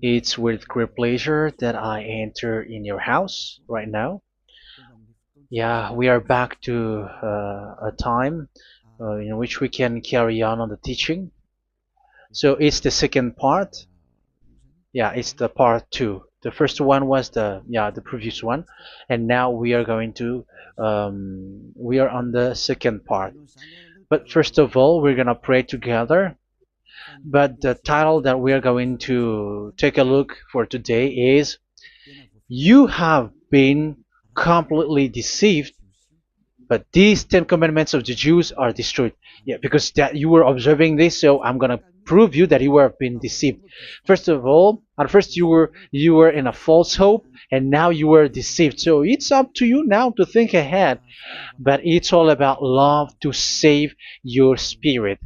It's with great pleasure that I enter in your house right now. Yeah, we are back to a time in which we can carry on the teaching. So it's the second part. Yeah, it's the part two. The first one was the previous one, and now we are going to we are on the second part. But first of all, we're gonna pray together. But the title that we are going to take a look for today is "You have been completely deceived, but these 10 commandments of the Jews are destroyed." Yeah, because that you were observing this, so I'm gonna prove you that you were being deceived. First of all, at first you were in a false hope, and now you were deceived. So it's up to you now to think ahead. But it's all about love to save your spirit.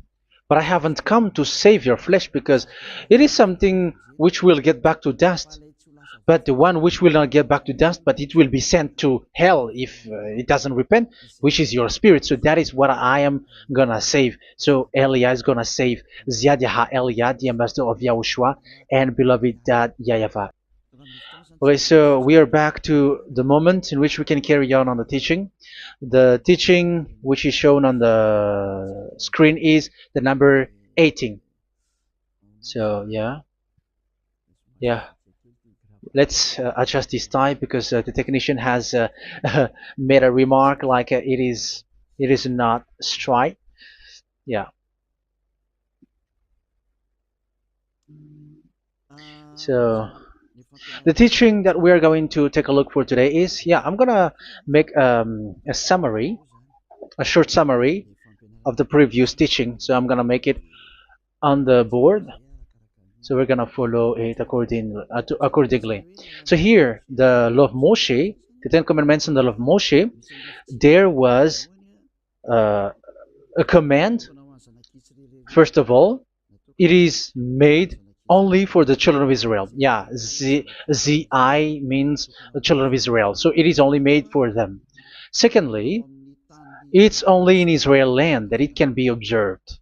But I haven't come to save your flesh, because it is something which will get back to dust. But the one which will not get back to dust, but it will be sent to hell if it doesn't repent, which is your spirit. So that is what I am gonna save. So Elia is gonna save Ziadiha Elia, the ambassador of Yahushua, and beloved dad YAHVAH. Okay, so we are back to the moment in which we can carry on the teaching. The teaching which is shown on the screen is the number 18. So yeah, let's adjust this time, because the technician has made a remark like it is not straight. Yeah. So the teaching that we are going to take a look for today is, I'm gonna make a summary, a short summary of the previous teaching. So I'm gonna make it on the board. So we're gonna follow it accordingly. So here, the law of Moshe, the Ten Commandments and the law of Moshe, there was uh, a command. First of all, it is made only for the children of Israel. Yeah, Z-I means the children of Israel. So it is only made for them. Secondly, it's only in Israel land that it can be observed.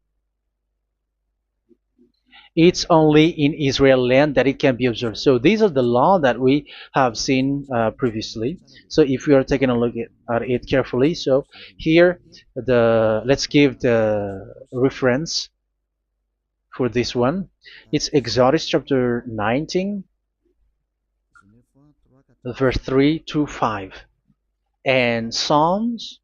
It's only in Israel land that it can be observed. So these are the law that we have seen previously. So if we are taking a look at it carefully, so here let's give the reference for this one. It's Exodus chapter 19, verse 3 to 5, and Psalms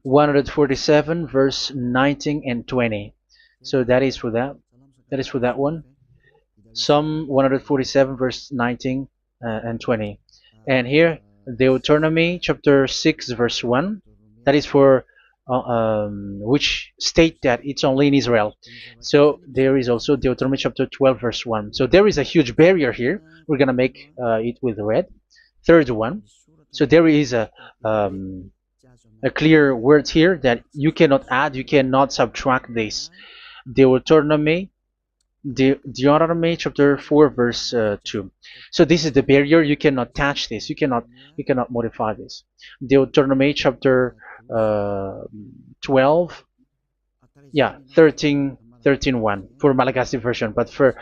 147, verse 19 and 20. So that is for that. That is for that one. Psalm 147, verse 19 and 20. And here, Deuteronomy chapter 6, verse 1. That is for which state that it's only in Israel. So there is also Deuteronomy chapter 12, verse 1. So there is a huge barrier here. We're going to make it with red. Third one. So there is a clear word here that you cannot add, you cannot subtract this. Deuteronomy chapter 4, verse 2. So this is the barrier. You cannot touch this. You cannot modify this. Deuteronomy chapter 12, 13 1 for Malagasy version, but for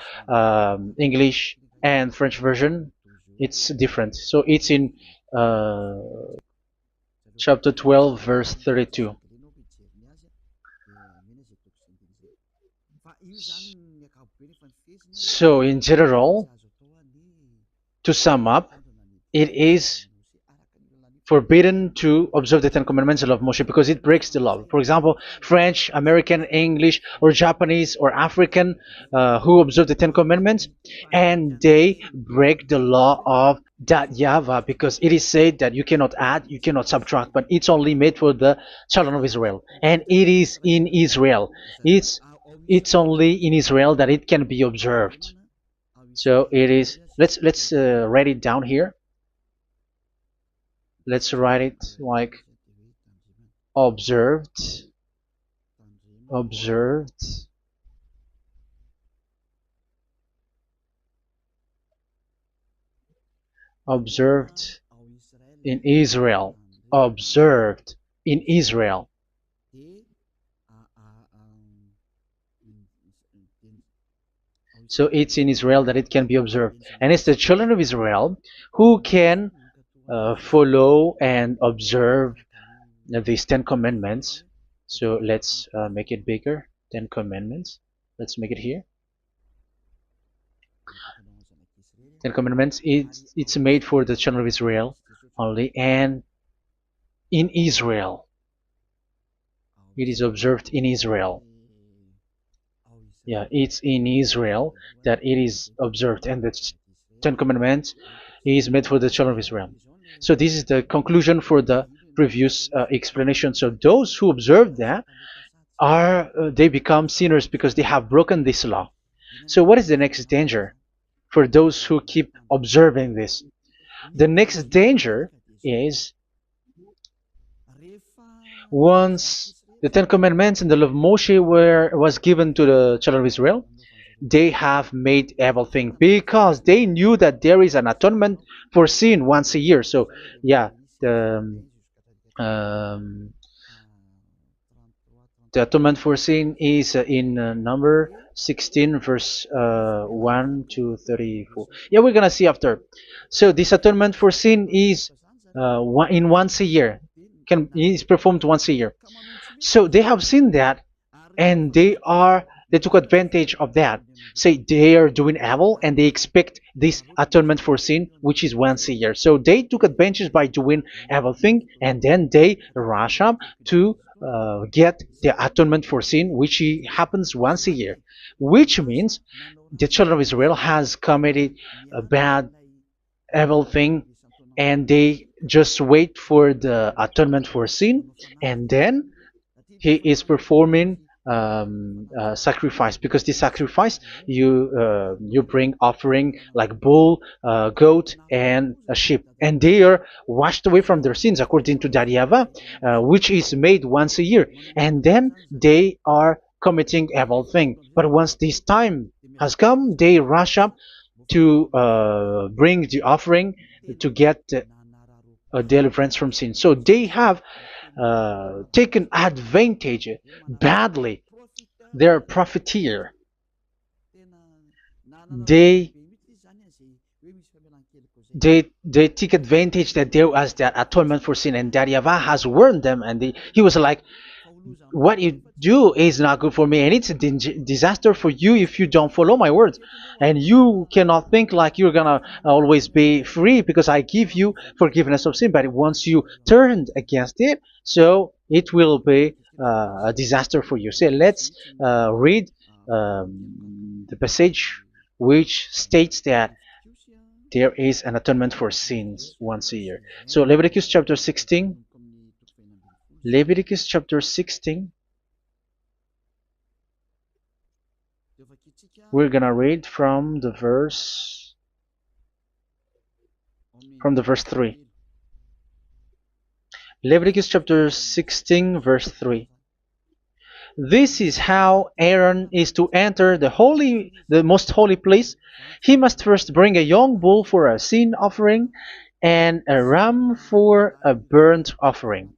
English and French version, it's different. So it's in chapter 12, verse 32. So in general, to sum up, it is forbidden to observe the Ten Commandments of Moshe because it breaks the law. For example, French, American, English, or Japanese or African who observe the Ten Commandments, and they break the law of that YAHVAH, because it is said that you cannot add, you cannot subtract, but it's only made for the children of Israel, and it is in Israel. It's only in Israel that it can be observed. So it is. Let's write it down here. Let's write it like observed, observed, observed in Israel, observed in Israel. So it's in Israel that it can be observed. And it's the children of Israel who can follow and observe these 10 commandments. So let's make it bigger. 10 commandments. Let's make it here. 10 commandments. It's made for the children of Israel only, and in Israel. It is observed in Israel. Yeah, it's in Israel that it is observed, and the 10 commandments is made for the children of Israel. So this is the conclusion for the previous explanation. So those who observe that are they become sinners because they have broken this law. So what is the next danger for those who keep observing this? The next danger is once the Ten Commandments and the law of Moshe was given to the children of Israel, they have made everything because they knew that there is an atonement for sin once a year. So yeah, um, the atonement for sin is in number 16 verse 1 to 34. Yeah, we're gonna see after. So this atonement for sin is once a year, is performed once a year. So they have seen that, and they took advantage of that. Say they are doing evil and they expect this atonement for sin, which is once a year. So they took advantage by doing evil thing, and then they rush up to get the atonement for sin, which happens once a year, which means the children of Israel has committed a bad evil thing, and they just wait for the atonement for sin, and then he is performing sacrifice, because the sacrifice you bring offering like bull, goat, and a sheep, and they are washed away from their sins according to that YAHVAH, which is made once a year, and then they are committing evil thing. But once this time has come, they rush up to bring the offering to get deliverance from sin. So they have taken advantage badly. They're profiteer. They they take advantage that there was that atonement for sin, and that YAHVAH has warned them, and he was like, what you do is not good for me, and it's a disaster for you if you don't follow my words, and you cannot think like you're gonna always be free because I give you forgiveness of sin, but once you turned against it, so it will be a disaster for you. So let's read the passage which states that there is an atonement for sins once a year. So Leviticus chapter 16. Leviticus chapter 16. We're gonna read from the verse 3. Leviticus chapter 16 verse 3. This is how Aaron is to enter the most holy place. He must first bring a young bull for a sin offering and a ram for a burnt offering.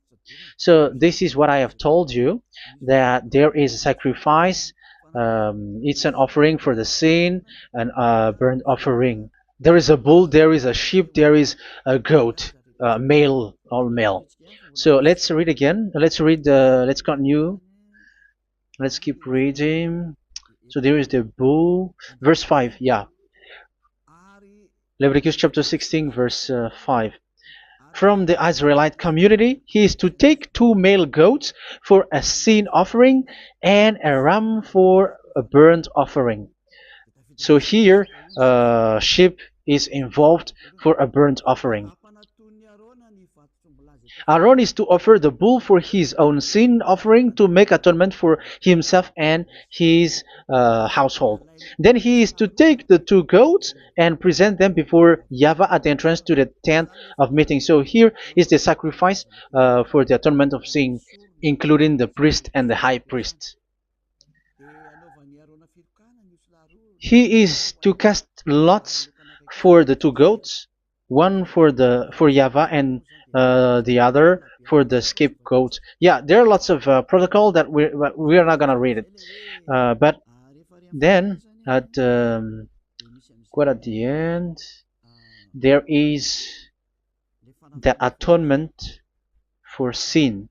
So this is what I have told you, that there is a sacrifice. It's an offering for the sin, and a burnt offering. There is a bull, there is a sheep, there is a goat, male, all male. So let's read again. Let's continue. Let's keep reading. So there is the bull, verse 5. Yeah, Leviticus chapter 16 verse 5. From the Israelite community, he is to take 2 male goats for a sin offering and a ram for a burnt offering. So here, sheep is involved for a burnt offering. Aaron is to offer the bull for his own sin offering to make atonement for himself and his household. Then he is to take the 2 goats and present them before YAHVAH at the entrance to the tent of meeting. So here is the sacrifice for the atonement of sin, including the priest and the high priest. He is to cast lots for the 2 goats, one for YAHVAH and the other for the scapegoat. Yeah, there are lots of protocol that we are not gonna read it, but then at quite at the end, there is the atonement for sin.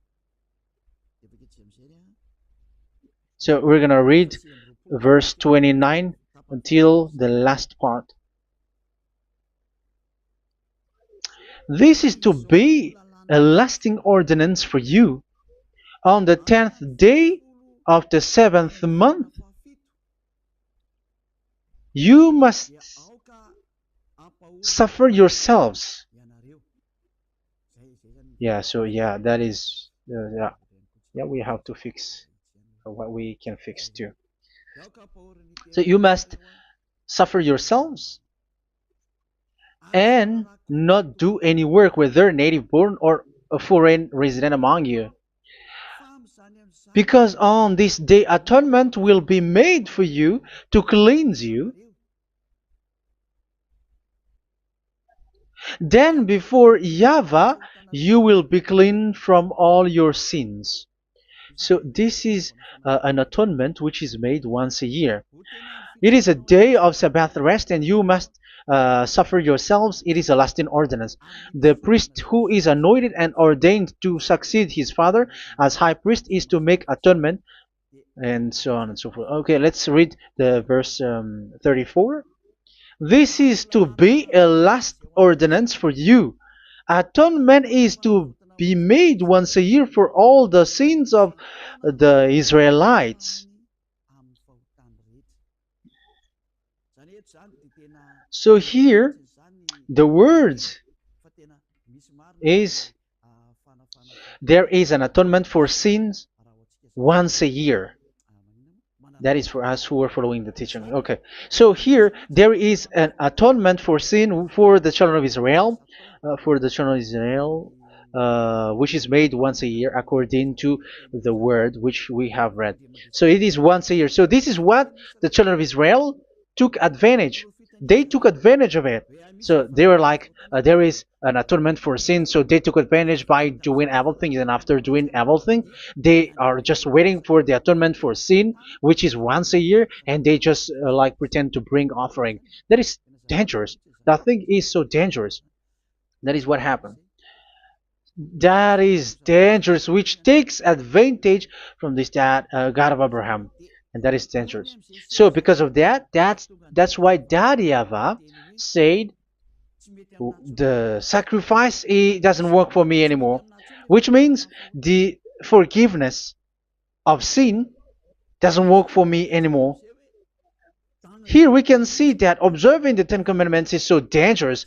So we're gonna read verse 29 until the last part. This is to be a lasting ordinance for you. On the 10th day of the 7th month, you must suffer yourselves. Yeah, so yeah, that is, yeah, we have to fix what we can fix too. So you must suffer yourselves and not do any work, whether native born or a foreign resident among you. Because on this day atonement will be made for you to cleanse you. Then before YAHVAH you will be clean from all your sins. So this is an atonement which is made once a year. It is a day of Sabbath rest, and you must suffer yourselves. It is a lasting ordinance. The priest who is anointed and ordained to succeed his father as high priest is to make atonement, and so on and so forth. Okay, let's read the verse 34. This is to be a last ordinance for you. Atonement is to be made once a year for all the sins of the Israelites. So here, the words is there is an atonement for sins once a year. That is for us who are following the teaching. Okay, so here there is an atonement for sin for the children of Israel, which is made once a year according to the word which we have read. So it is once a year. So this is what the children of Israel took advantage. They took advantage of it. So they were like, there is an atonement for sin, so they took advantage by doing evil things, and after doing evil things, they are just waiting for the atonement for sin, which is once a year, and they just like pretend to bring offering. That is dangerous. That thing is so dangerous. That is what happened. That is dangerous, which takes advantage from this God of Abraham, and that is dangerous. So because of that, that's why Daddy YAHVAH said the sacrifice, it doesn't work for me anymore, which means the forgiveness of sin doesn't work for me anymore. Here we can see that observing the Ten Commandments is so dangerous.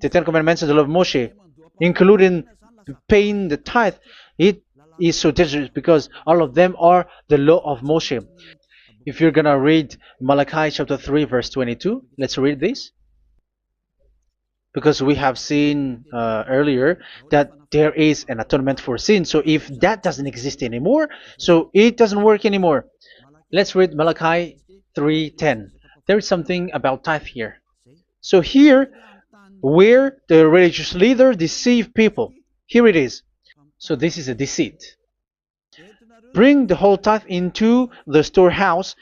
The Ten Commandments and the law of Moshe, including paying the tithe, it is so dangerous because all of them are the law of Moshe. If you're gonna read Malachi chapter 3 verse 22, let's read this. Because we have seen earlier that there is an atonement for sin. So if that doesn't exist anymore, so it doesn't work anymore. Let's read Malachi 3:10. There is something about tithe here. So here, where the religious leader deceive people, here it is. So this is a deceit. Bring the whole tithe into the storehouse,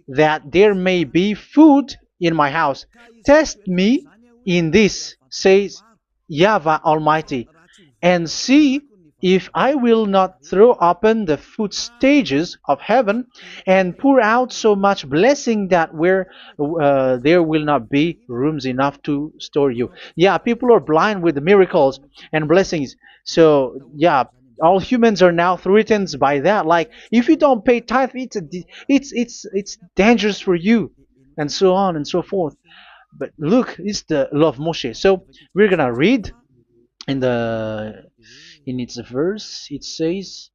that there may be food in my house. Test me in this, says YAHVAH Almighty, and see if I will not throw open the food stages of heaven and pour out so much blessing that where there will not be rooms enough to store you. Yeah, people are blind with the miracles and blessings. So yeah, all humans are now threatened by that. Like if you don't pay tithe, it's dangerous for you, and so on and so forth. But look, it's the law of Moshe. So we're gonna read in its verse. It says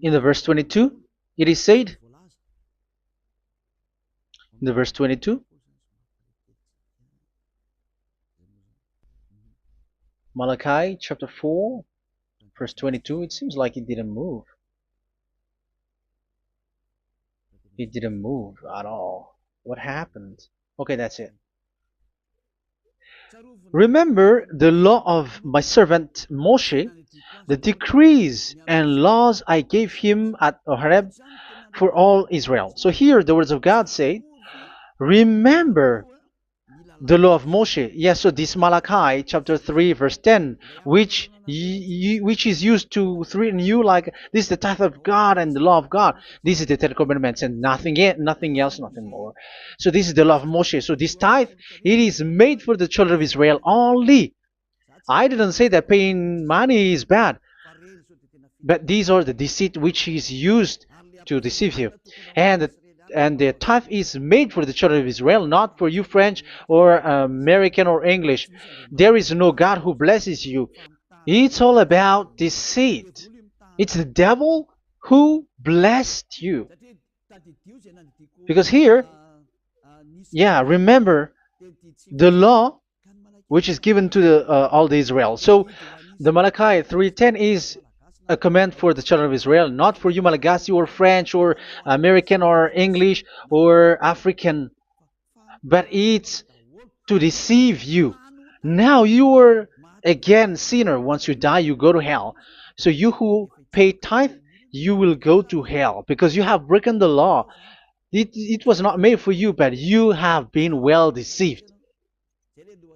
in the verse 22. It is said in the verse 22. Malachi chapter 4, verse 22. It seems like it didn't move. It didn't move at all. What happened? Okay, that's it. Remember the law of my servant Moshe, the decrees and laws I gave him at Horeb for all Israel. So here the words of God say, remember the law of Moshe. Yes, so this Malachi chapter 3 verse 10, which is used to threaten you like this is the tithe of God and the law of God. This is the Ten Commandments and nothing else, nothing more. So this is the law of Moshe. So this tithe, it is made for the children of Israel only. I didn't say that paying money is bad, but these are the deceit which is used to deceive you. And the tithe is made for the children of Israel, not for you French or American or English. There is no God who blesses you. It's all about deceit. It's the devil who blessed you. Because here, yeah, remember the law which is given to all the Israel. So the Malachi 3:10 is a command for the children of Israel, not for you Malagasy or French or American or English or African, but it's to deceive you. Now you are again sinner. Once you die, you go to hell. So you who pay tithe, you will go to hell because you have broken the law. It was not made for you, but you have been well deceived.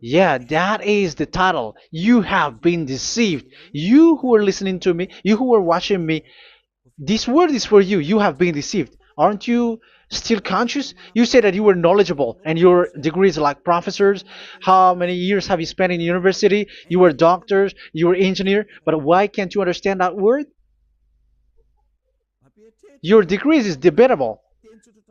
Yeah, that is the title. You have been deceived. You who are listening to me, you who are watching me, this word is for you. You have been deceived. Aren't you still conscious? You say that you were knowledgeable and your degrees like professors. How many years have you spent in university? You were doctors, you were engineer, but why can't you understand that word? Your degrees is debatable.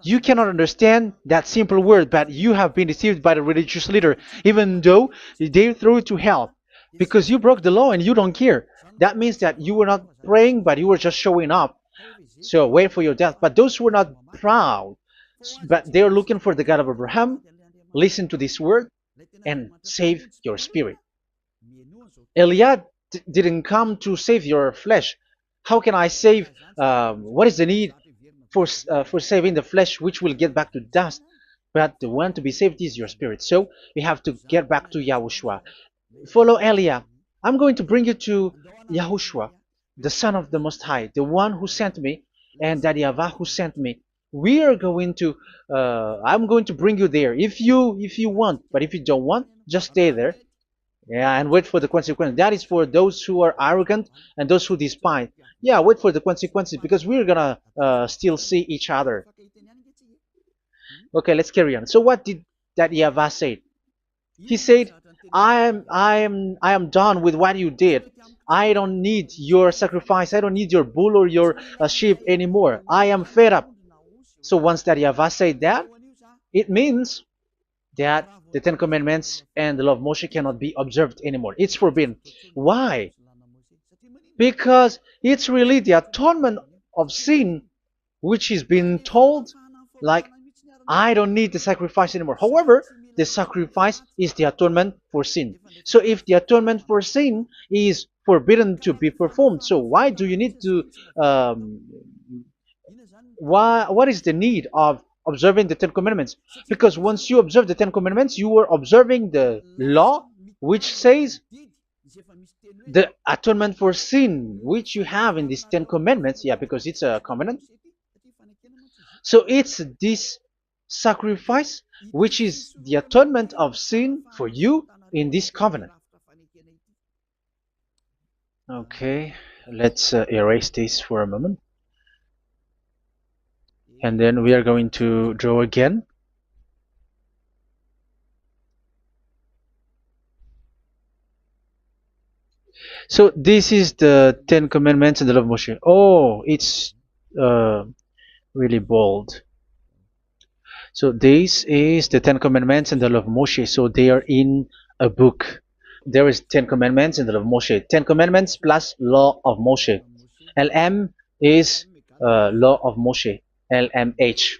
You cannot understand that simple word, but you have been deceived by the religious leader, even though they threw you to hell because you broke the law and you don't care. That means that you were not praying, but you were just showing up. So wait for your death. But those who are not proud, but they are looking for the God of Abraham, listen to this word and save your spirit. Eliad didn't come to save your flesh. How can I save? What is the need for saving the flesh, which will get back to dust? But the one to be saved is your spirit. So we have to get back to Yahushua. Follow Eliah. I'm going to bring you to Yahushua, the Son of the Most High, the one who sent me, and that YAHVAH who sent me. We are going to. I'm going to bring you there if you want, but if you don't want, just stay there. Yeah, and wait for the consequences. That is for those who are arrogant and those who despise. Yeah, wait for the consequences because we're gonna still see each other. Okay, let's carry on. So what did that YAHVAH say? He said, I am done with what you did. I don't need your sacrifice. I don't need your bull or your sheep anymore. I am fed up. So once that YAHVAH said that, it means that the Ten Commandments and the law of Moshe cannot be observed anymore. It's forbidden. Why? Because it's really the atonement of sin which is being told, like, I don't need the sacrifice anymore. However, the sacrifice is the atonement for sin. So if the atonement for sin is forbidden to be performed, so why do you need to what is the need of observing the Ten Commandments? Because once you observe the Ten Commandments, you are observing the law which says the atonement for sin which you have in these Ten Commandments. Yeah, because it's a covenant. So it's this sacrifice which is the atonement of sin for you in this covenant. Okay, let's erase this for a moment. And then we are going to draw again. So this is the Ten Commandments and the law of Moshe. Oh, it's really bold. So this is the Ten Commandments and the law of Moshe. So they are in a book. There is Ten Commandments and the law of Moshe. Ten Commandments plus law of Moshe. LM is law of Moshe. LMH.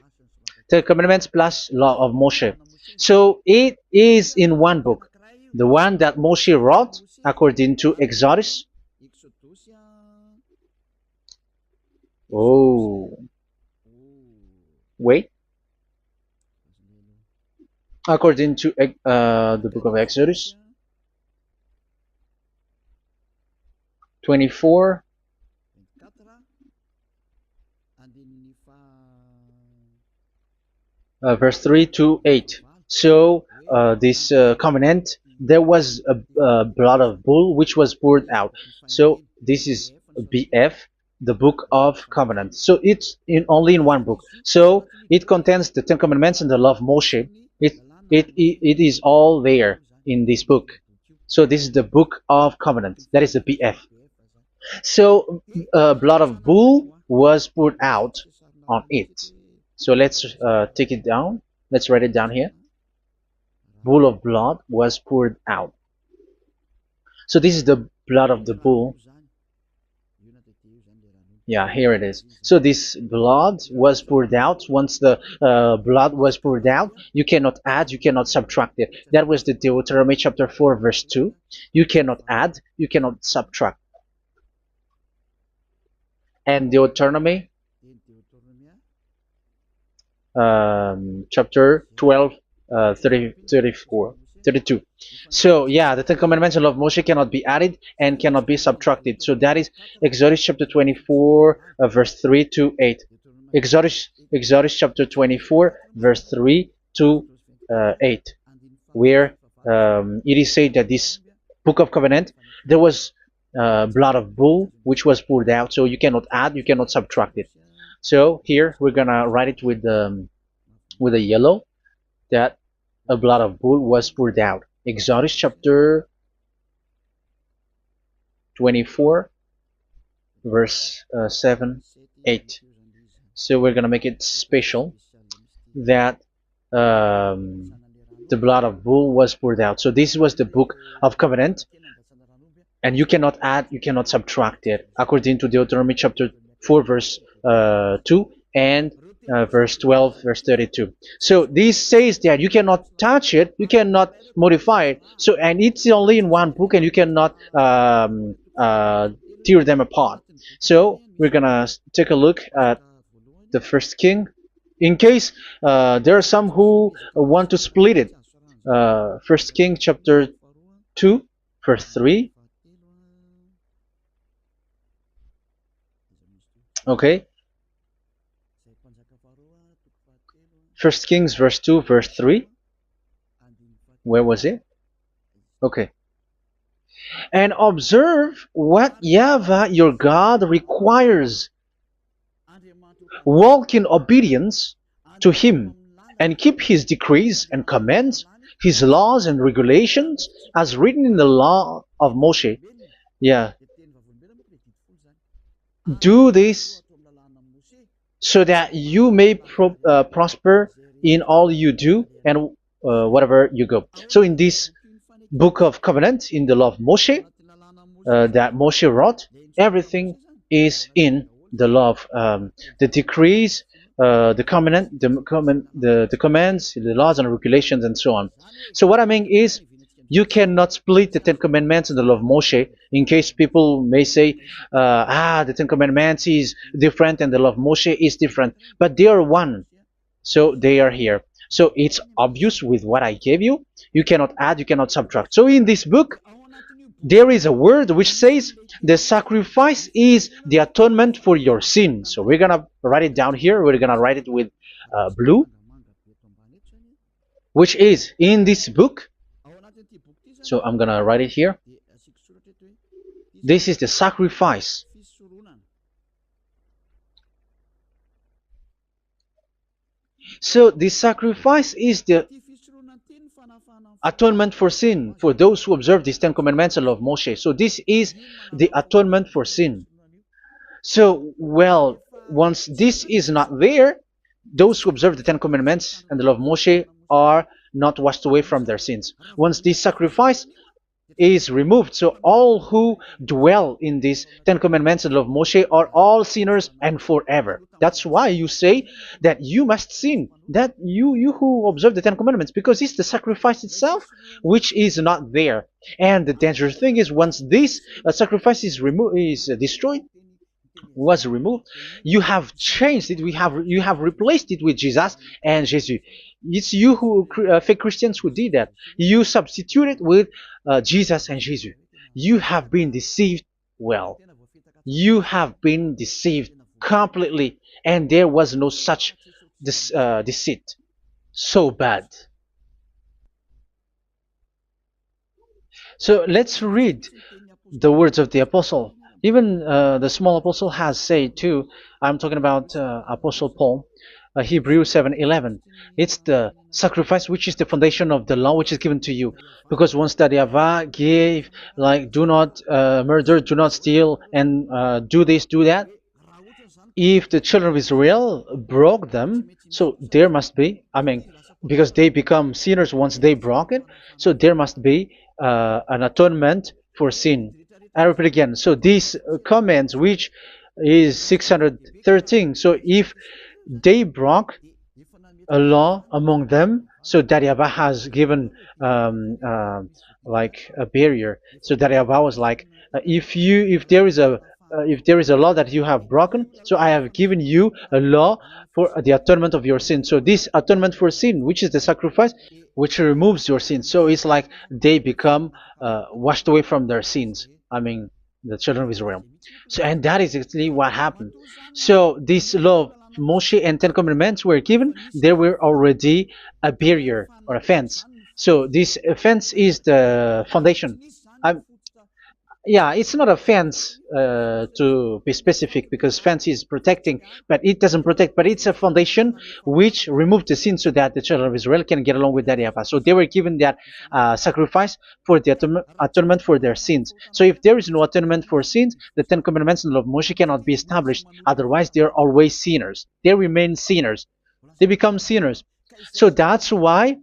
Ten Commandments plus law of Moshe. So it is in one book. The one that Moshe wrote according to Exodus. Oh, wait. According to the book of Exodus. 24, verse 3 to 8. So this covenant, there was a blood of bull which was poured out. So this is BF, the book of covenant. So it's only in one book. So it contains the Ten Commandments and the law of Moshe. It is all there in this book. So this is the book of covenant. That is the BF. So blood of bull was poured out on it. So let's take it down. Let's write it down here. Bull of blood was poured out. So this is the blood of the bull. Yeah, here it is. So this blood was poured out. Once the blood was poured out, you cannot add, you cannot subtract it. That was the Deuteronomy chapter 4, verse 2. You cannot add, you cannot subtract. And Deuteronomy chapter 12, 32. So yeah, the Ten Commandments and law of Moshe cannot be added and cannot be subtracted. So that is Exodus chapter 24, verse 3 to 8. Exodus chapter 24, verse 3 to 8, where it is said that this book of covenant, there was blood of bull which was poured out. So you cannot add, you cannot subtract it. So here we're gonna write it with a yellow, that a blood of bull was poured out. Exodus chapter 24, verse 7, 8. So we're gonna make it special that the blood of bull was poured out. So this was the book of covenant, and you cannot add, you cannot subtract it, according to Deuteronomy chapter 4, verse 2 and verse 12, verse 32. So this says that you cannot touch it, you cannot modify it. So, and it's only in one book, and you cannot tear them apart. So we're gonna take a look at the first king, in case there are some who want to split it. First King chapter 2, verse 3. Okay. First Kings verse 2, verse 3. Where was it? Okay. And observe what YAHVAH your God requires. Walk in obedience to Him, and keep His decrees and commands, His laws and regulations, as written in the law of Moshe. Yeah. Do this so that you may prosper in all you do and whatever you go. So in this book of covenant, in the law of Moshe, that Moshe wrote, everything is in the law of the decrees, the covenant, the commands, the laws and regulations, and so on. So what I mean is, you cannot split the Ten Commandments and the law of Moshe, in case people may say, the Ten Commandments is different and the law of Moshe is different, but they are one. So they are here. So it's obvious with what I gave you. You cannot add, you cannot subtract. So in this book, there is a word which says the sacrifice is the atonement for your sin. So we're gonna write it down here. We're gonna write it with blue, which is in this book. So I'm gonna write it here. This is the sacrifice. So the sacrifice is the atonement for sin, for those who observe these Ten Commandments and law of Moshe. So this is the atonement for sin. So, well, once this is not there, those who observe the Ten Commandments and the law of Moshe are not washed away from their sins. Once this sacrifice is removed, so all who dwell in these Ten Commandments and law of Moshe are all sinners and forever. That's why you say that you must sin, that you who observe the Ten Commandments, because it's the sacrifice itself which is not there. And the dangerous thing is, once this sacrifice is destroyed, was removed, you have changed it. You have replaced it with Jesus and Jesus. It's you who fake Christians who did that. You substituted with Jesus and Jesus. You have been deceived well. You have been deceived completely, and there was no such deceit. So bad. So let's read the words of the apostle. Even the small apostle has said too. I'm talking about Apostle Paul, Hebrews 7:11. It's the sacrifice which is the foundation of the law which is given to you. Because once that Yahweh gave, like, do not murder, do not steal, and do this, do that. If the children of Israel broke them, so there must be, I mean, because they become sinners once they broke it, so there must be an atonement for sin. I repeat again. So these comments, which is 613, so if they broke a law among them, so that Yahweh has given like a barrier. So that Yahweh was like, if there is a law that you have broken, so I have given you a law for the atonement of your sin. So this atonement for sin, which is the sacrifice, which removes your sins. So it's like they become washed away from their sins. I mean, the children of Israel. So, and that is actually what happened. So this law of Moshe and Ten Commandments were given. There were already a barrier or a fence. So this fence is the foundation. I'm, yeah, it's not a fence to be specific, because fence is protecting, but it doesn't protect. But it's a foundation which removed the sin so that the children of Israel can get along with that Yahweh. So they were given that sacrifice for the atonement for their sins. So if there is no atonement for sins, the Ten Commandments and the law of Moshe cannot be established. Otherwise, they are always sinners. They remain sinners. They become sinners. So that's why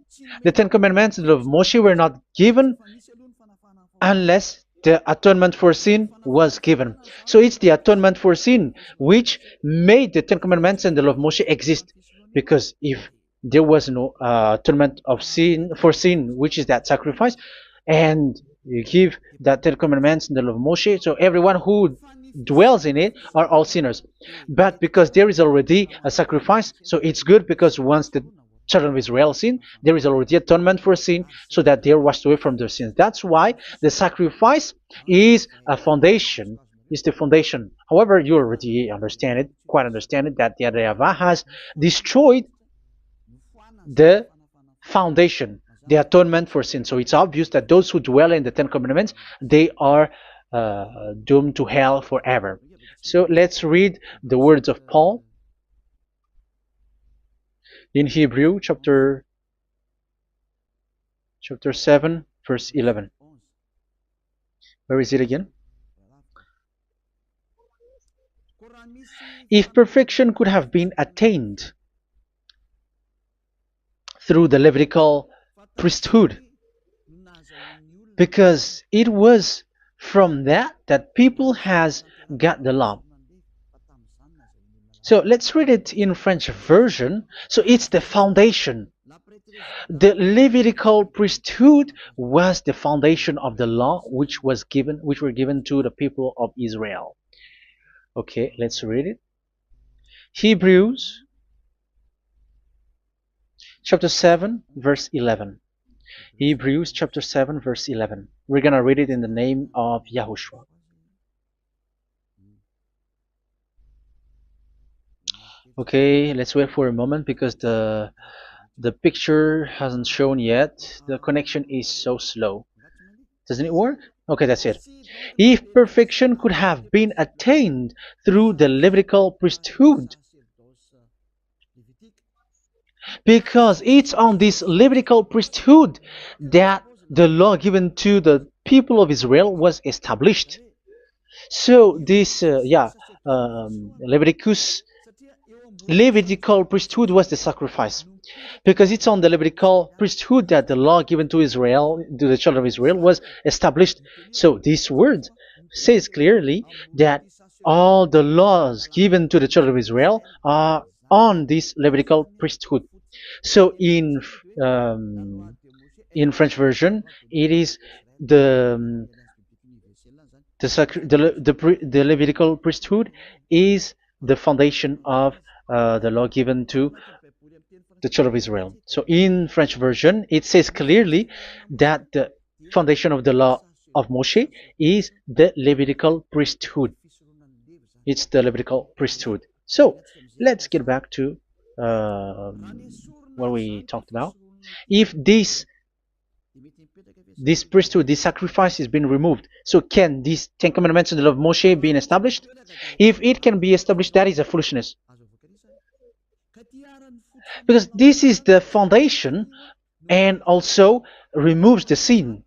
the Ten Commandments and the law of Moshe were not given unless the atonement for sin was given. So it's the atonement for sin which made the Ten Commandments and the law of Moshe exist. Because if there was no atonement of sin for sin, which is that sacrifice, and you give that Ten Commandments and the law of Moshe, so everyone who dwells in it are all sinners. But because there is already a sacrifice, so it's good, because once the children of Israel sin, there is already atonement for sin, so that they are washed away from their sins. That's why the sacrifice is a foundation, is the foundation. However, you already understand it, quite understand it, that the Yahweh has destroyed the foundation, the atonement for sin. So it's obvious that those who dwell in the Ten Commandments, they are doomed to hell forever. So let's read the words of Paul in Hebrew chapter 7 verse 11. Where is it again? If perfection could have been attained through the Levitical priesthood, because it was from that people has got the law. So let's read it in French version. So it's the foundation. The Levitical priesthood was the foundation of the law which were given to the people of Israel. Okay, let's read it. Hebrews chapter 7 verse 11. Hebrews chapter 7 verse 11. We're going to read it in the name of YAHOSHUAH. Okay, let's wait for a moment, because the picture hasn't shown yet. The connection is so slow. Doesn't it work? Okay, that's it. If perfection could have been attained through the Levitical priesthood, because it's on this Levitical priesthood that the law given to the people of Israel was established. So this, Levitical priesthood was the sacrifice, because it's on the Levitical priesthood that the law given to Israel, to the children of Israel, was established. So this word says clearly that all the laws given to the children of Israel are on this Levitical priesthood. So in French version, it is the Levitical priesthood is the foundation of the law given to the children of Israel. So in French version, it says clearly that the foundation of the law of Moshe is the Levitical priesthood. It's the Levitical priesthood. So let's get back to what we talked about. If this priesthood, this sacrifice is being removed, so can these Ten Commandments and the law of Moshe be established? If it can be established, that is a foolishness. Because this is the foundation and also removes the sin.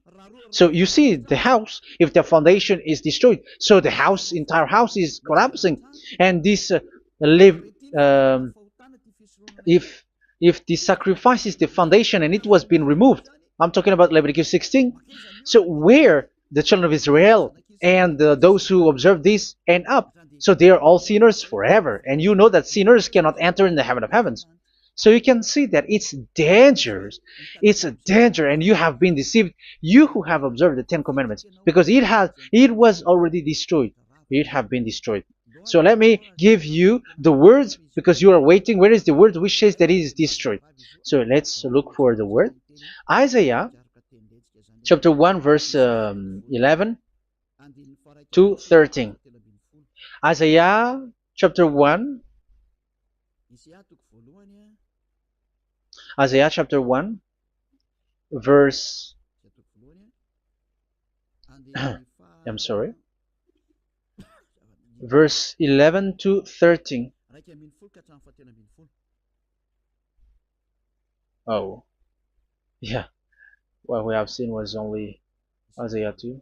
So you see the house, if the foundation is destroyed, so the entire house is collapsing, and this live if the sacrifice is the foundation and it was being removed, I'm talking about Leviticus 16. So where the children of Israel and those who observe this end up? So they are all sinners forever, and you know that sinners cannot enter in the heaven of heavens. So you can see that it's dangerous. It's a danger, and you have been deceived. You who have observed the Ten Commandments, because it was already destroyed. It have been destroyed. So let me give you the words, because you are waiting. Where is the word which says that it is destroyed? So let's look for the word. Isaiah chapter 1 verse 11 to 13. Isaiah chapter 1. Isaiah chapter 1 verse I'm sorry, verse 11 to 13. Oh, yeah. What we have seen was only Isaiah 2.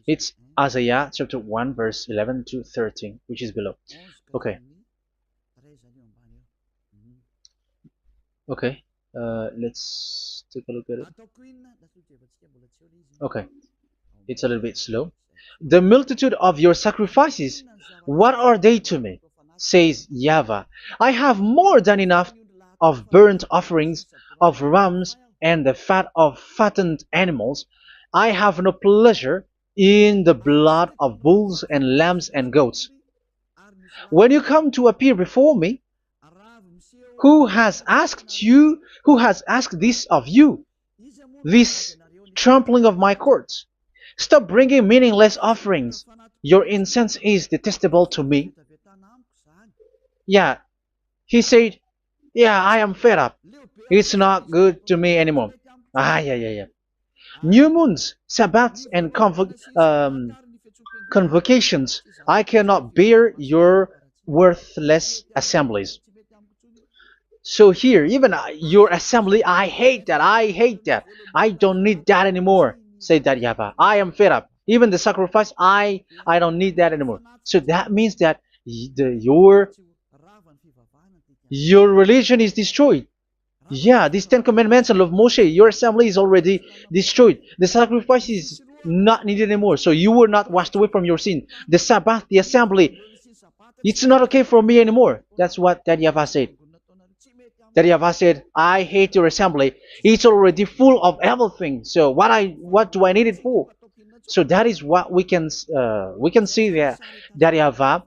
It's Isaiah chapter 1 verse 11 to 13, which is below. Okay. Okay. Let's take a look at it. Okay. It's a little bit slow. The multitude of your sacrifices, what are they to me? Says YAHVAH. I have more than enough of burnt offerings, of rams, and the fat of fattened animals. I have no pleasure in the blood of bulls and lambs and goats. When you come to appear before me, who has asked this of you, this trampling of my courts? Stop bringing meaningless offerings. Your incense is detestable to me. Yeah, he said, yeah, I am fed up. It's not good to me anymore. Yeah. New moons, Sabbaths, and convocations. I cannot bear your worthless assemblies. So here, even your assembly, I hate that. I hate that. I don't need that anymore. Say that, YAHVAH. I am fed up. Even the sacrifice, I don't need that anymore. So that means that your religion is destroyed. Yeah, these Ten Commandments and of Moshe, your assembly is already destroyed. The sacrifice is not needed anymore. So you were not washed away from your sin. The Sabbath, the assembly, it's not okay for me anymore. That's what that YAHVAH said. That YAHVAH said, I hate your assembly. It's already full of everything. So what do I need it for? So that is what we can see there. That YAHVAH,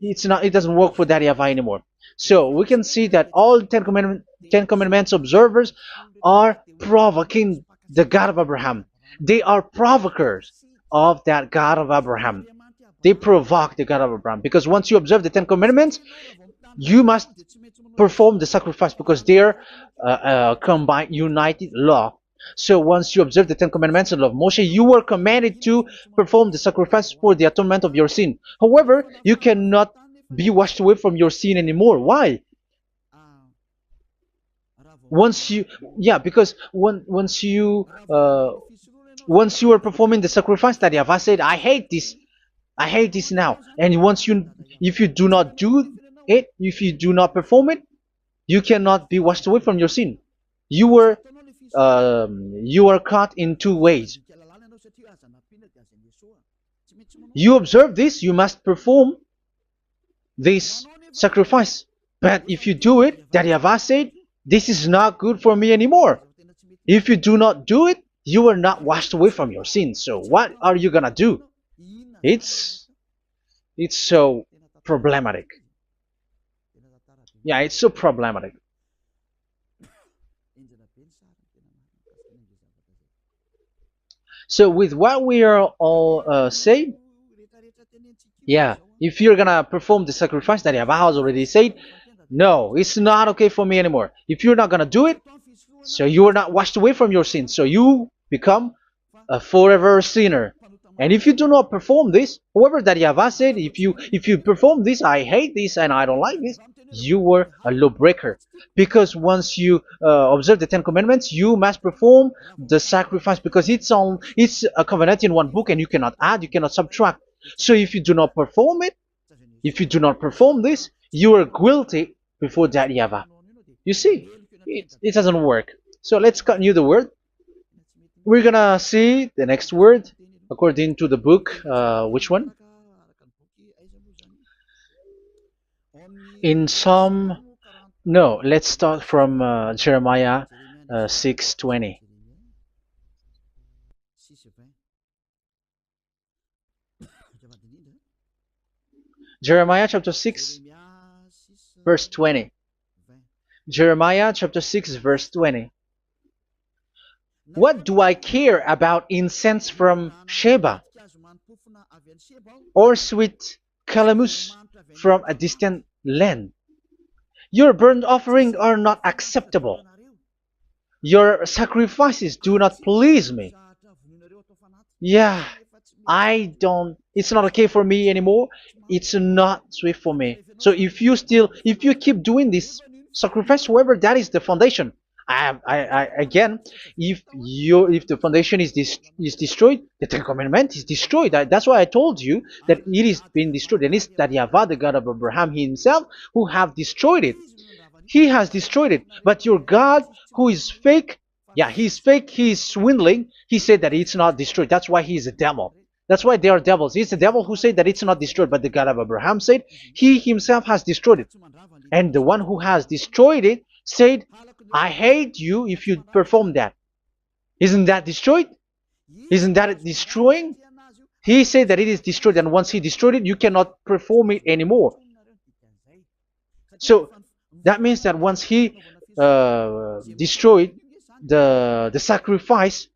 it doesn't work for that YAHVAH anymore. So we can see that all Ten Commandments observers are provoking the God of Abraham. They are provokers of that God of Abraham. They provoke the God of Abraham, because once you observe the Ten Commandments, you must perform the sacrifice, because they are combined, united law. So once you observe the Ten Commandments and love Moshe, you were commanded to perform the sacrifice for the atonement of your sin. However, you cannot be washed away from your sin anymore. Why? Because once you are performing the sacrifice, that YAHVAH said, I hate this now. And if you do not do it, if you do not perform it, you cannot be washed away from your sin. You are caught in two ways. You observe this, you must perform this sacrifice. But if you do it, that YAHVAH said, this is not good for me anymore. If you do not do it, you are not washed away from your sins. So what are you gonna do? It's so problematic. Yeah, it's so problematic. So with what we are all saying, yeah, if you're gonna perform the sacrifice that YAHVAH has already said, no, it's not okay for me anymore. If you're not gonna do it, so you are not washed away from your sins, so you become a forever sinner. And if you do not perform this, however that YAHVAH said, if you perform this, I hate this and I don't like this, you were a lawbreaker. Because once you observe the Ten Commandments, you must perform the sacrifice, because it's a covenant in one book, and you cannot add, you cannot subtract. So if you do not perform it, if you do not perform this, you are guilty before that YAHVAH. You see, it doesn't work. So let's continue the word. We're gonna see the next word according to the book. Which one? In Psalm. No, let's start from Jeremiah 6:20. Jeremiah chapter 6, verse 20. Jeremiah chapter 6, verse 20. What do I care about incense from Sheba, or sweet calamus from a distant land? Your burnt offerings are not acceptable. Your sacrifices do not please me. Yeah, it's not okay for me anymore. It's not sweet for me. So if you keep doing this sacrifice, however, that is the foundation. Again, if the foundation is destroyed, the Ten Commandment is destroyed. That's why I told you that it is being destroyed, and it's that YAHVAH, the God of Abraham himself, who have destroyed it. He has destroyed it. But your God, who is fake, yeah, he's fake, he's swindling. He said that it's not destroyed. That's why he is a devil. That's why they are devils. It's the devil who said that it's not destroyed, but the God of Abraham said he himself has destroyed it. And the one who has destroyed it said, I hate you if you perform that. Isn't that destroyed? Isn't that destroying? He said that it is destroyed, and once he destroyed it, you cannot perform it anymore. So that means that once he destroyed the sacrifice,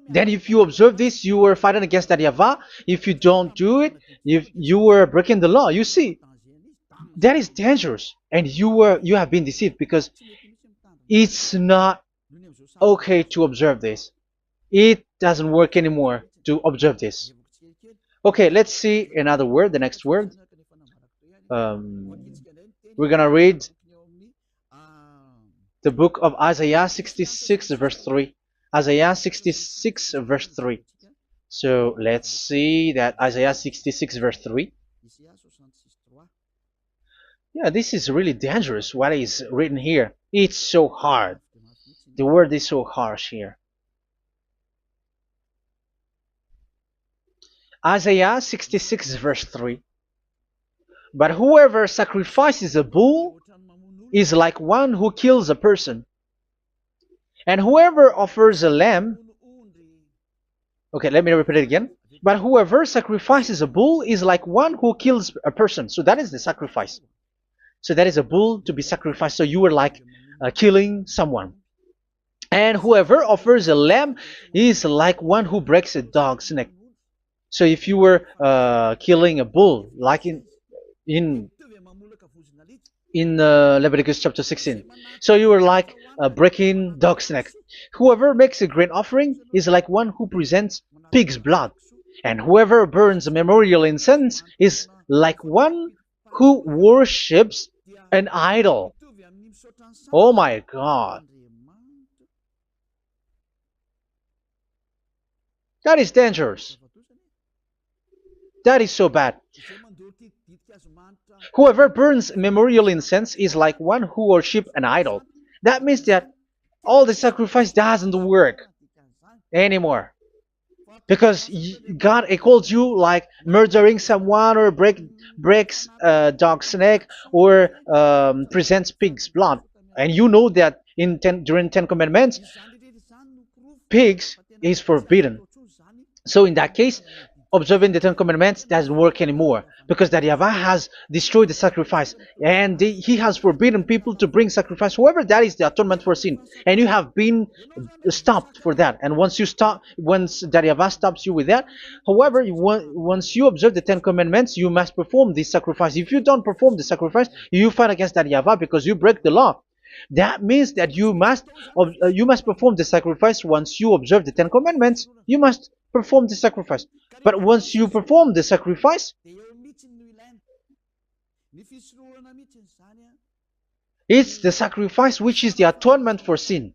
then if you observe this, you were fighting against that YAHVAH. If you don't do it, if you were breaking the law, you see, that is dangerous, and you have been deceived, because it's not okay to observe this. It doesn't work anymore to observe this. Okay, let's see another word, the next word. We're gonna read the book of Isaiah 66 verse 3. Isaiah 66 verse 3. So let's see that Isaiah 66 verse 3. Yeah, this is really dangerous what is written here. It's so hard. The word is so harsh here. Isaiah 66 verse 3. But whoever sacrifices a bull is like one who kills a person. And whoever offers a lamb... Okay, let me repeat it again. But whoever sacrifices a bull is like one who kills a person. So that is the sacrifice. So that is a bull to be sacrificed. So you were like killing someone. And whoever offers a lamb is like one who breaks a dog's neck. So if you were killing a bull, like in Leviticus chapter 16, so you were like breaking dog's neck. Whoever makes a grain offering is like one who presents pig's blood. And whoever burns a memorial incense is like one who worships an idol. Oh my God. That is dangerous. That is so bad. Whoever burns memorial incense is like one who worships an idol. That means that all the sacrifice doesn't work anymore. Because God calls you like murdering someone, or breaks a dog's neck, or presents pig's blood. And you know that during 10 Commandments, pigs is forbidden. So in that case, observing the Ten Commandments doesn't work anymore because that Yahweh has destroyed the sacrifice and he has forbidden people to bring sacrifice. However, that is the atonement for sin, and you have been stopped for that. And once you stop, once that Yahweh stops you with that, however, once you observe the Ten Commandments, you must perform this sacrifice. If you don't perform the sacrifice, you fight against that Yahweh because you break the law. That means that you must perform the sacrifice. Once you observe the Ten Commandments, you must perform the sacrifice. But once you perform the sacrifice, it's the sacrifice which is the atonement for sin.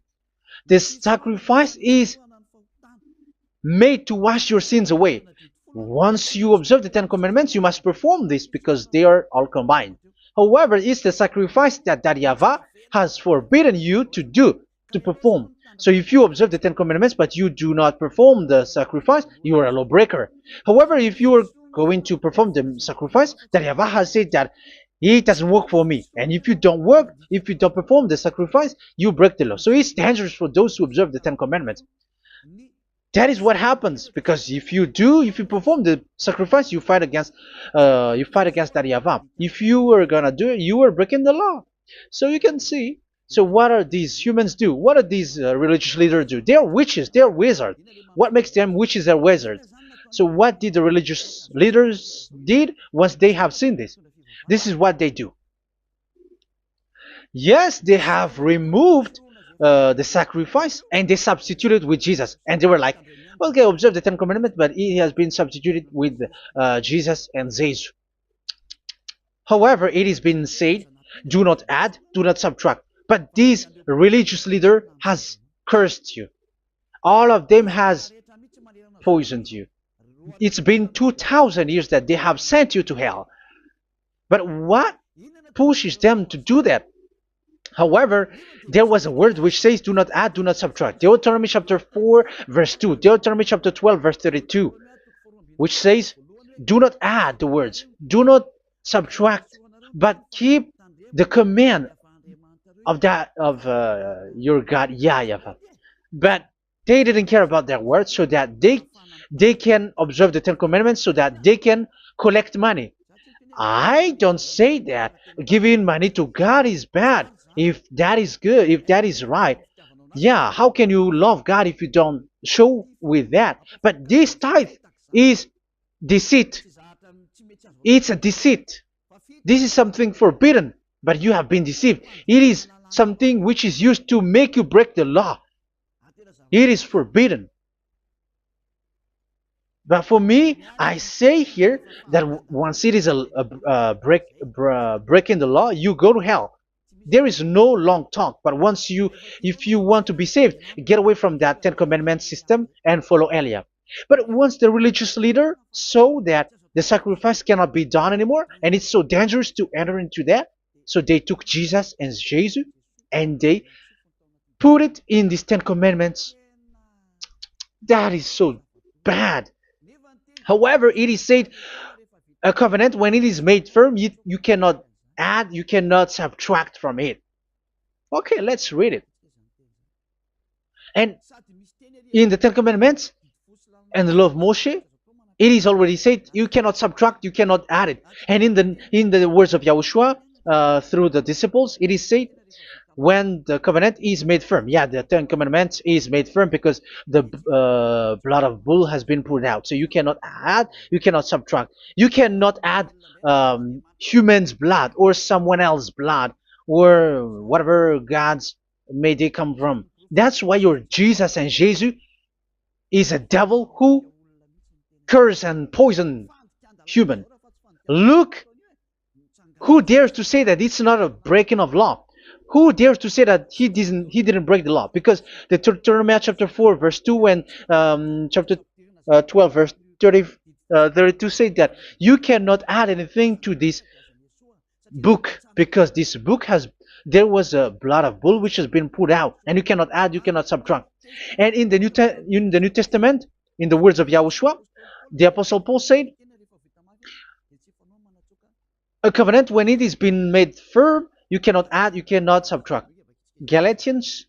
This sacrifice is made to wash your sins away. Once you observe the Ten Commandments, you must perform this because they are all combined. However, it's the sacrifice that Yahweh has forbidden you to do, to perform. So if you observe the Ten Commandments but you do not perform the sacrifice, you are a lawbreaker. However, if you are going to perform the sacrifice, that Yahweh has said that it doesn't work for me. And if you don't perform the sacrifice, you break the law. So it's dangerous for those who observe the Ten Commandments. That is what happens, because if you perform the sacrifice, you fight against that Yahweh. If you are gonna do it, you are breaking the law. So you can see. So what are these humans do? What are these religious leaders do? They are witches. They are wizards. What makes them witches and wizards? So what did the religious leaders did once they have seen this? This is what they do. Yes, they have removed the sacrifice and they substituted with Jesus, and they were like, okay, observe the Ten Commandments, but it has been substituted with Jesus and Jesus. However, it is been said, do not add, do not subtract. But this religious leader has cursed you. All of them has poisoned you. It's been 2,000 years that they have sent you to hell. But what pushes them to do that? However, there was a word which says, do not add, do not subtract. Deuteronomy chapter 4, verse 2. Deuteronomy chapter 12, verse 32. Which says, do not add the words, do not subtract, but keep the command of your God, YAHVAH. But they didn't care about their words, so that they can observe the Ten Commandments, so that they can collect money. I don't say that giving money to God is bad. If that is good, if that is right, yeah, how can you love God if you don't show with that? But this tithe is deceit. It's a deceit. This is something forbidden, but you have been deceived. It is something which is used to make you break the law. It is forbidden. But for me, I say here that once it is breaking the law, you go to hell. There is no long talk. But if you want to be saved, get away from that Ten Commandments system and follow Eliab. But once the religious leader saw that the sacrifice cannot be done anymore, and it's so dangerous to enter into that, so they took Jesus and Jesus and they put it in these Ten Commandments. That is so bad. However, it is said a covenant, when it is made firm, you cannot add, you cannot subtract from it. Okay, let's read it. And in the Ten Commandments and the law of Moshe, it is already said you cannot subtract, you cannot add it. And in the words of YAHOSHUAH through the disciples, it is said when the covenant is made firm. Yeah, the Ten Commandments is made firm because the blood of bull has been poured out. So you cannot add, you cannot subtract. You cannot add human's blood or someone else's blood or whatever gods may they come from. That's why your Jesus and Jesus is a devil who curse and poison human. Look, who dares to say that it's not a breaking of law? Who dares to say that he didn't break the law? Because the Deuteronomy chapter 4 verse 2 and chapter 12 verse 32 say that you cannot add anything to this book, because this book there was a blood of bull which has been put out, and you cannot add, you cannot subtract. And in the New Testament, in the words of YAHOSHUAH, the Apostle Paul said, a covenant, when it is been made firm, you cannot add, you cannot subtract. Galatians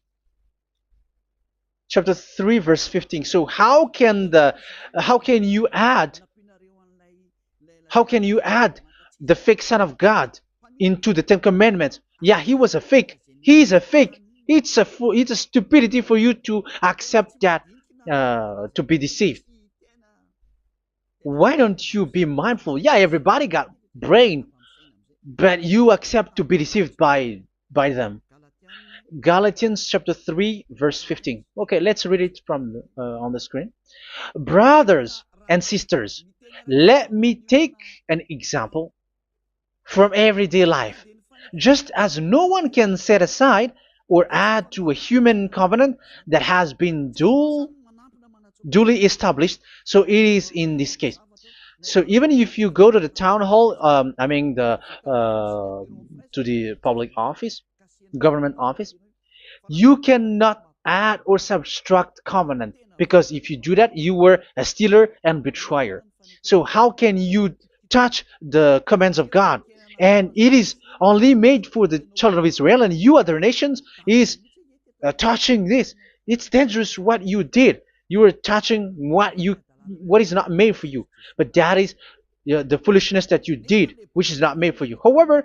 chapter 3 verse 15. So how can you add How can you add the fake Son of God into the Ten Commandments? Yeah, he was a fake. He is a fake. It's a stupidity for you to accept that, to be deceived. Why don't you be mindful? Yeah, everybody got brain, but you accept to be deceived by them. Galatians chapter 3 verse 15. Okay, let's read it from on the screen. Brothers and sisters, let me take an example from everyday life. Just as no one can set aside or add to a human covenant that has been duly established, so it is in this case. So even if you go to the town hall, I mean to the public office, government office, you cannot add or subtract covenant, because if you do that, you were a stealer and betrayer. So how can you touch the commands of God? And it is only made for the children of Israel, and you other nations is touching this. It's dangerous what you did. You are touching what is not made for you. But that is the foolishness that you did, which is not made for you. However,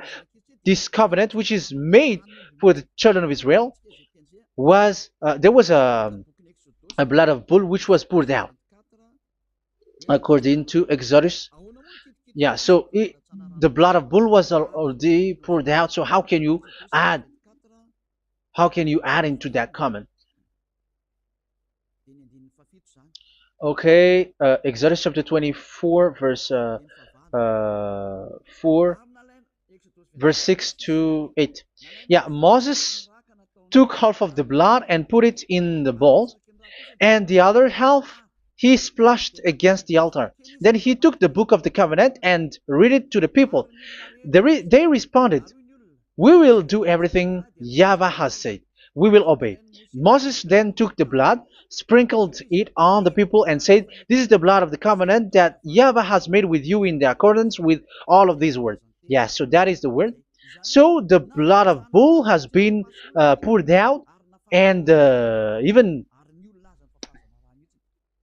this covenant, which is made for the children of Israel, was there was a blood of bull which was poured out according to Exodus. Yeah, so the blood of bull was already poured out. So add how can you add into that comment? Okay, Exodus chapter 24 verse 4, verse 6 to 8. Yeah, Moses took half of the blood and put it in the bowl, and the other half he splashed against the altar. Then he took the book of the covenant and read it to the people. They responded, "We will do everything YAHVAH has said. We will obey." Moses then took the blood, sprinkled it on the people, and said, "This is the blood of the covenant that YAHVAH has made with you in the accordance with all of these words." Yeah, so that is the word. So the blood of bull has been poured out, and even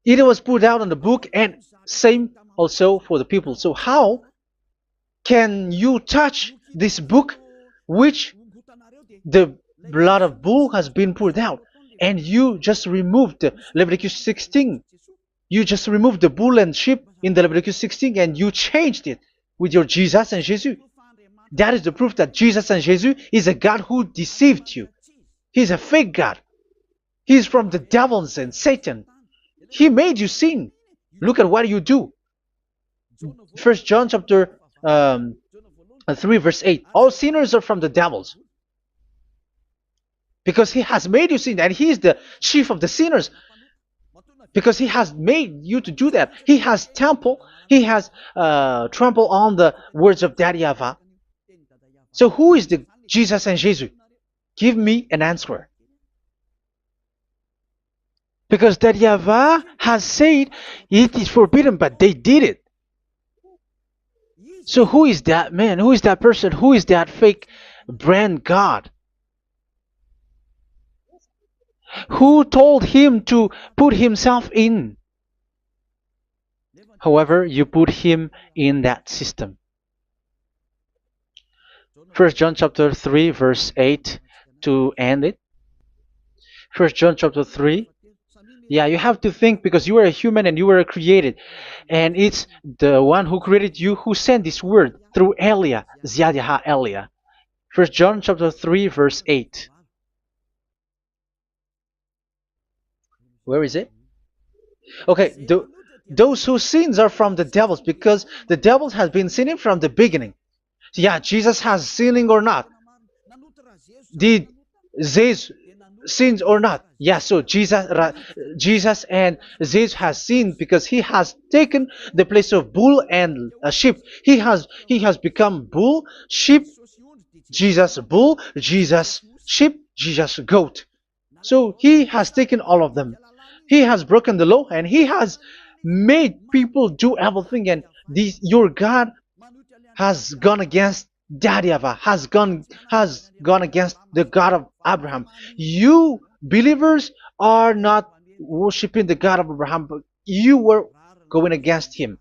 it was poured out on the book, and same also for the people. So how can you touch this book which the blood of bull has been poured out, and you just removed Leviticus 16? You just removed the bull and sheep in the Leviticus 16, and you changed it with your Jesus and Jesus. That is the proof that Jesus and Jesus is a God who deceived you. He's a fake God. He's from the devils and Satan. He made you sin. Look at what you do. First John chapter 3 verse 8. All sinners are from the devils, because he has made you sin, and he is the chief of the sinners, because he has made you to do that. He has trampled on the words of Daddy Ava. So who is the Jesus and Jesus? Give me an answer. Because Daddy Ava has said it is forbidden, but they did it. So who is that man? Who is that person? Who is that fake brand God? Who told him to put himself in? However, you put him in that system. First John chapter 3 verse 8 to end it. First John chapter 3. Yeah, you have to think, because you are a human and you were created. And it's the one who created you who sent this word through Elia, Ziadiha Elia. First John chapter 3 verse 8. Where is it? Okay, those whose sins are from the devils, because the devils has been sinning from the beginning. Yeah, Jesus has sinning or not? Did Jesus sins or not? Yeah, so Jesus and Jesus has sinned, because he has taken the place of bull and a sheep. He has become bull, sheep, Jesus bull, Jesus sheep, Jesus goat. So he has taken all of them. He has broken the law, and he has made people do everything. And your God has gone against Dadiava, has gone against the God of Abraham. You believers are not worshiping the God of Abraham, but you were going against him.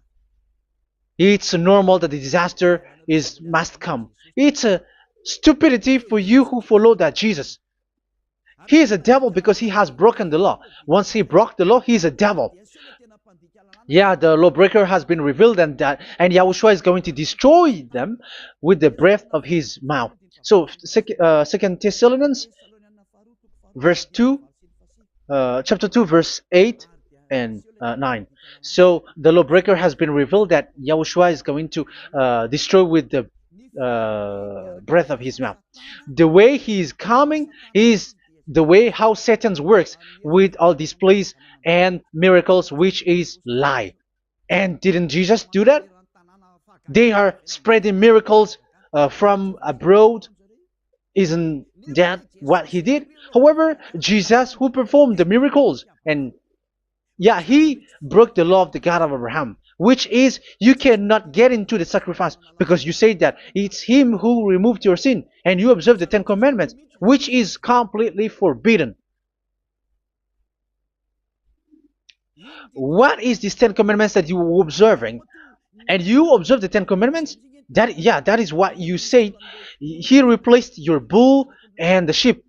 It's normal that the disaster is must come. It's a stupidity for you who follow that Jesus. He is a devil because he has broken the law. Once he broke the law, he is a devil. Yeah, the lawbreaker has been revealed, and Yahushua is going to destroy them with the breath of his mouth. So, Second Thessalonians, verse 2, chapter 2, verse 8 and 9. So the lawbreaker has been revealed that Yahushua is going to destroy with the breath of his mouth. The way he is coming is the way how Satan works with all displays and miracles, which is lie. And didn't Jesus do that? They are spreading miracles from abroad. Isn't that what he did? However, Jesus, who performed the miracles, and yeah, he broke the law of the God of Abraham, which is you cannot get into the sacrifice because you say that it's him who removed your sin and you observe the Ten Commandments, which is completely forbidden. What is these Ten Commandments that you were observing? And you observe the Ten Commandments? That is what you said. He replaced your bull and the sheep.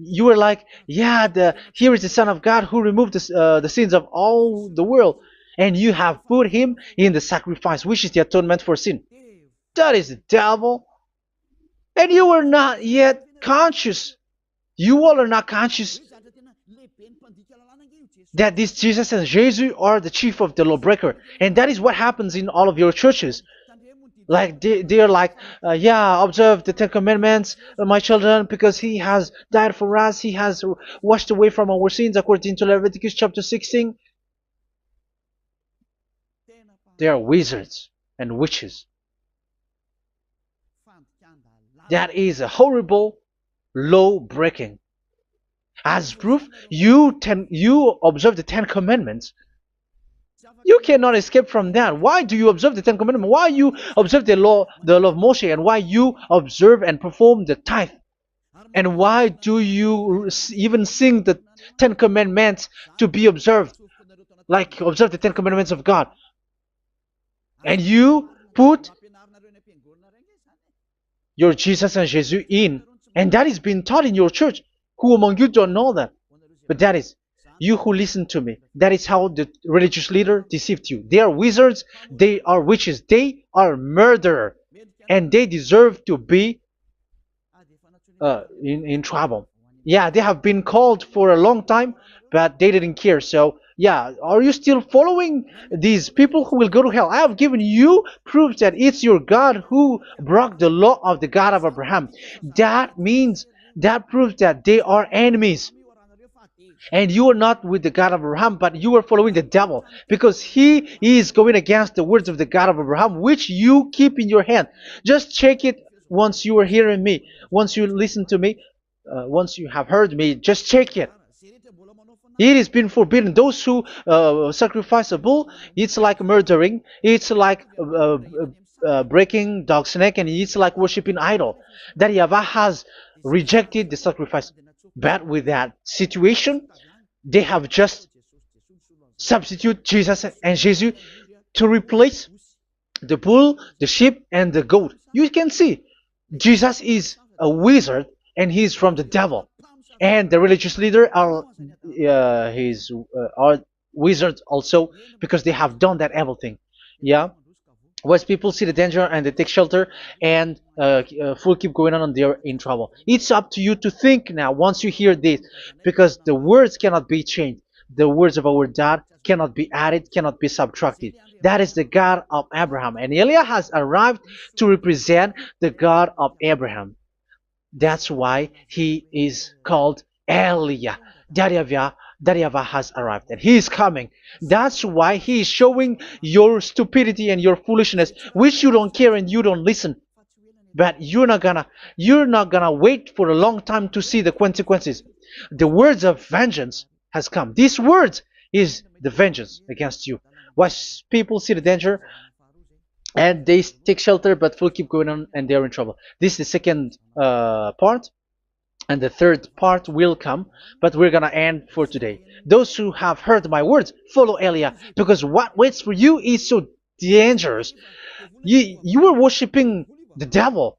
You were like, yeah, here is the Son of God who removed the sins of all the world, and you have put him in the sacrifice, which is the atonement for sin. That is the devil, and you are not yet conscious. You all are not conscious that this Jesus and Jesus are the chief of the lawbreaker, and that is what happens in all of your churches. Like they're like, yeah, observe the Ten Commandments, my children, because he has died for us. He has washed away from our sins according to Leviticus chapter 16. They are wizards and witches. That is a horrible law breaking. As proof, you observe the Ten Commandments. You cannot escape from that. Why do you observe the Ten Commandments? Why you observe the law of Moshe, and why you observe and perform the tithe? And why do you even sing the Ten Commandments to be observed? Like observe the Ten Commandments of God. And you put your Jesus and Jesus in. And that is being taught in your church. Who among you don't know that? But that is you who listen to me. That is how the religious leader deceived you. They are wizards. They are witches. They are murderers. And they deserve to be in trouble. Yeah, they have been called for a long time, but they didn't care. So, yeah, are you still following these people who will go to hell? I have given you proof that it's your God who broke the law of the God of Abraham. That proves that they are enemies. And you are not with the God of Abraham, but you are following the devil, because he is going against the words of the God of Abraham, which you keep in your hand. Just check it once you are hearing me, once you listen to me, once you have heard me, just check it. It has been forbidden. Those who sacrifice a bull, it's like murdering, it's like breaking dog's neck, and it's like worshiping idol. That YAHVAH has rejected the sacrifice. But with that situation, they have just substitute Jesus and Jesus to replace the bull, the sheep, and the goat. You can see Jesus is a wizard and he's from the devil. And the religious leader are wizards also, because they have done that evil thing. Yeah. Once people see the danger and they take shelter, and full keep going on, and they're in trouble. It's up to you to think now once you hear this, because the words cannot be changed. The words of our God cannot be added, cannot be subtracted. That is the God of Abraham, and Eliah has arrived to represent the God of Abraham. That's why he is called Eliah. YAHVAH has arrived, and he is coming. That's why he is showing your stupidity and your foolishness, which you don't care and you don't listen. But you're not gonna wait for a long time to see the consequences. The words of vengeance has come. These words is the vengeance against you. Once people see the danger and they take shelter, but will keep going on, and they're in trouble. This is the second part. And the third part will come, but we're gonna end for today. Those who have heard my words, follow Eliah, because what waits for you is so dangerous. You were worshiping the devil.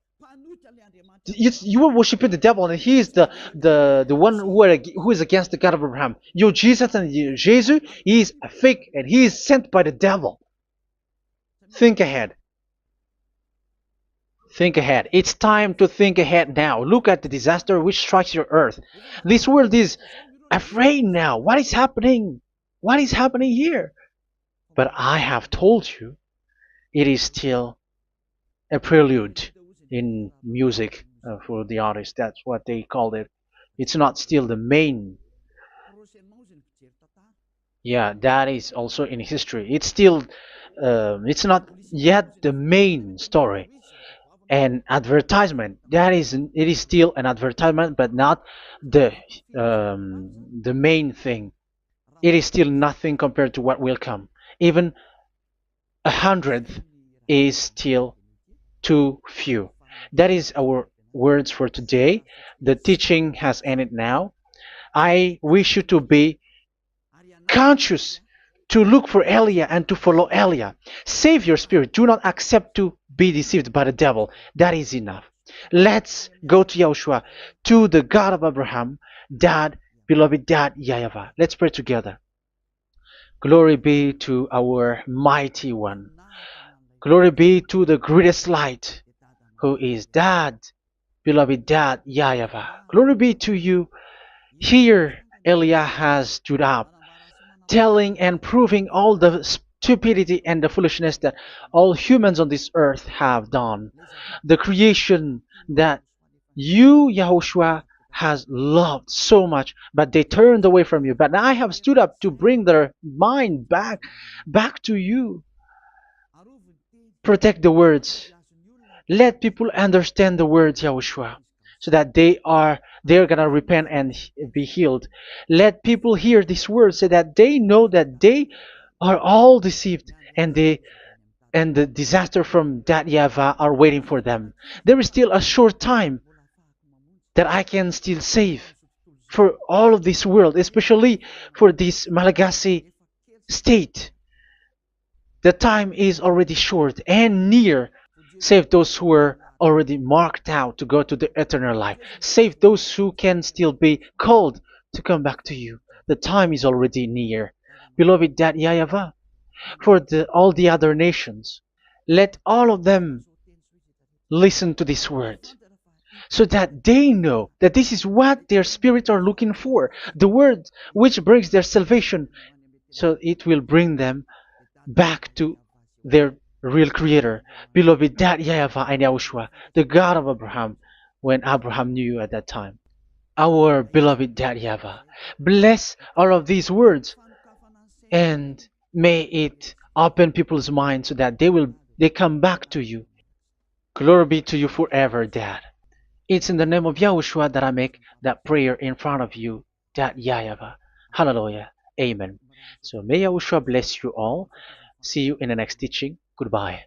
You were worshiping the devil, and he is the one who is against the God of Abraham. Your Jesus and your Jesus, he is a fake, and he is sent by the devil. Think ahead. Think ahead. It's time to think ahead now. Look at the disaster which strikes your earth. This world is afraid now. What is happening? What is happening here? But I have told you, it is still a prelude in music for the artist. That's what they called it. It's not still the main. Yeah, that is also in history. It's still, it's not yet the main story. An advertisement, that is, it is still an advertisement, but not the the main thing. It is still nothing compared to what will come. Even a hundredth is still too few. That is our words for today. The teaching has ended now. I wish you to be conscious, to look for Elia and to follow Elia. Save your spirit. Do not accept to be deceived by the devil. That is enough. Let's go to Yahushua, to the God of Abraham, Dad, beloved Dad, YAHVAH. Let's pray together. Glory be to our mighty one. Glory be to the greatest light, who is Dad, beloved Dad, YAHVAH. Glory be to you. Here, Elia has stood up, telling and proving all the stupidity and the foolishness that all humans on this earth have done. The creation that you, Yahushua, has loved so much, but they turned away from you. But I have stood up to bring their mind back to you. Protect the words. Let people understand the words, Yahushua, so that they're gonna repent and be healed. Let people hear these words so that they know that they are all deceived, and the disaster from that YAHVAH are waiting for them. There is still a short time that I can still save for all of this world, especially for this Malagasy state. The time is already short and near. Save those who are already marked out to go to the eternal life. Save those who can still be called to come back to you. The time is already near. Beloved Dad YAHVAH, for all the other nations, let all of them listen to this word, so that they know that this is what their spirits are looking for, the word which brings their salvation, so it will bring them back to their real creator, beloved Dad YAHVAH and Yahushua, the God of Abraham, when Abraham knew you at that time. Our beloved Dad YAHVAH, bless all of these words, and may it open people's minds so that they come back to you. Glory be to you forever, Dad. It's in the name of Yahushua that I make that prayer in front of you, Dad YAHVAH. Hallelujah. Amen. So may Yahushua bless you all. See you in the next teaching. Goodbye.